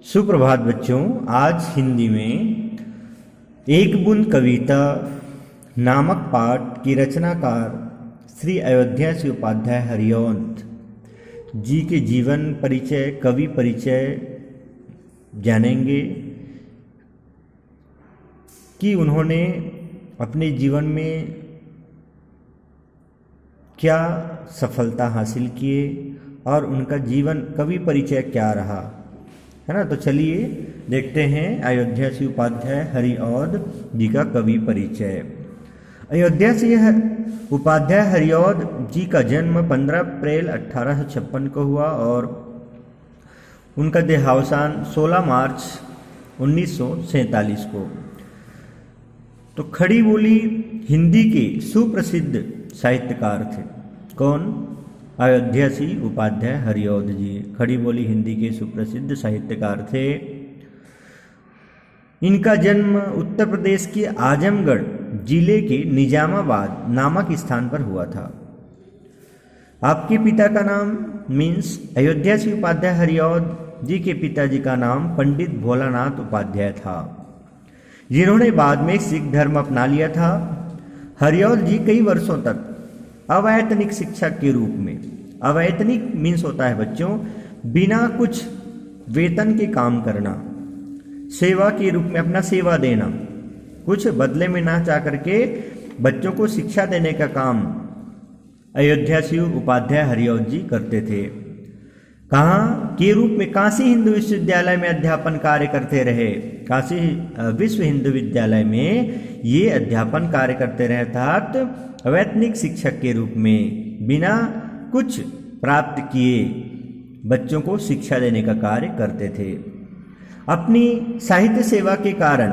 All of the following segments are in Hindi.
सुप्रभात बच्चों। आज हिंदी में एक बूंद कविता नामक पाठ की रचनाकार श्री अयोध्या सिंह उपाध्याय हरिऔध जी के जीवन परिचय, कवि परिचय जानेंगे कि उन्होंने अपने जीवन में क्या सफलता हासिल किए और उनका जीवन कवि परिचय क्या रहा, है ना। तो चलिए देखते हैं अयोध्या सिंह उपाध्याय हरिऔध जी का कवि परिचय। अयोध्या सिंह उपाध्याय हरिऔध जी का जन्म 15 अप्रैल 1856 को हुआ और उनका देहावसान 16 मार्च 1947 को। तो खड़ी बोली हिंदी के सुप्रसिद्ध साहित्यकार थे। कौन? अयोध्या सिंह उपाध्याय हरिऔध जी खड़ी बोली हिंदी के सुप्रसिद्ध साहित्यकार थे। इनका जन्म उत्तर प्रदेश के आजमगढ़ जिले के निजामाबाद नामक स्थान पर हुआ था। आपके पिता का नाम मीन्स अयोध्या सिंह उपाध्याय हरिऔध जी के पिताजी का नाम पंडित भोलानाथ उपाध्याय था, जिन्होंने बाद में सिख धर्म अपना लिया था। हरिऔध जी कई वर्षों तक अवैतनिक शिक्षक के रूप में, अवैतनिक मीन्स होता है बच्चों बिना कुछ वेतन के काम करना, सेवा के रूप में अपना सेवा देना, कुछ बदले में ना चाह करके बच्चों को शिक्षा देने का काम अयोध्या सिंह उपाध्याय हरिऔध जी करते थे। कहाँ के रूप में? काशी हिंदू विश्वविद्यालय में अध्यापन कार्य करते रहे। काशी विश्व हिंदू विद्यालय में ये अध्यापन कार्य करते रहे, अर्थात अवैतनिक शिक्षक के रूप में बिना कुछ प्राप्त किए बच्चों को शिक्षा देने का कार्य करते थे। अपनी साहित्य सेवा के कारण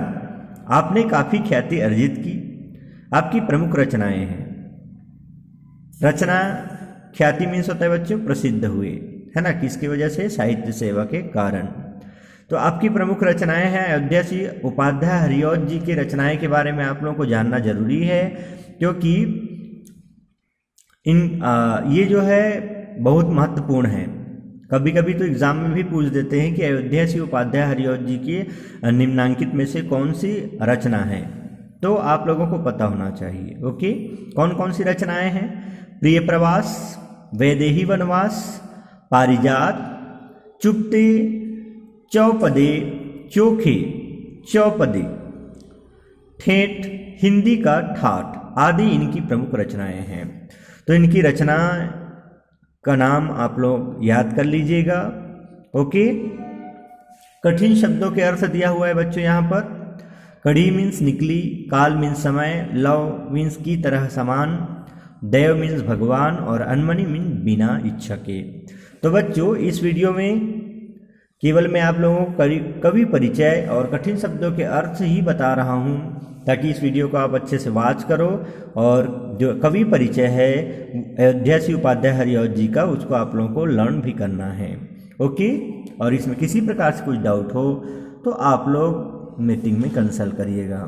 आपने काफ़ी ख्याति अर्जित की। आपकी प्रमुख रचनाएं हैं। रचना ख्याति मीन्स होता है बच्चों प्रसिद्ध हुए, है ना, किसकी वजह से? साहित्य सेवा के कारण। तो आपकी प्रमुख रचनाएं हैं। अयोध्या सिंह उपाध्याय हरिऔध जी की रचनाएं के बारे में आप लोगों को जानना जरूरी है, क्योंकि ये जो है बहुत महत्वपूर्ण है। कभी कभी तो एग्जाम में भी पूछ देते हैं कि अयोध्या सिंह उपाध्याय हरिऔध जी की निम्नांकित में से कौन सी रचना है, तो आप लोगों को पता होना चाहिए। ओके, कौन कौन सी रचनाएं हैं? प्रिय प्रवास, वैदेही वनवास, पारिजात, चुपते, चौपदे, चोखे, चौपदे, ठेठ, हिंदी का ठाठ आदि इनकी प्रमुख रचनाएं हैं। तो इनकी रचना का नाम आप लोग याद कर लीजिएगा। ओके, कठिन शब्दों के अर्थ दिया हुआ है बच्चों यहाँ पर। कड़ी मीन्स निकली, काल मीन्स समय, लव मीन्स की तरह समान, देव मीन्स भगवान और अनमनी मीन्स बिना इच्छा के। तो बच्चों इस वीडियो में केवल मैं आप लोगों को कवि परिचय और कठिन शब्दों के अर्थ ही बता रहा हूँ, ताकि इस वीडियो को आप अच्छे से वॉच करो और जो कवि परिचय है अयोध्या सिंह उपाध्याय हरिऔध जी का, उसको आप लोगों को लर्न भी करना है। ओके, और इसमें किसी प्रकार से कुछ डाउट हो तो आप लोग मीटिंग में कंसल्ट करिएगा।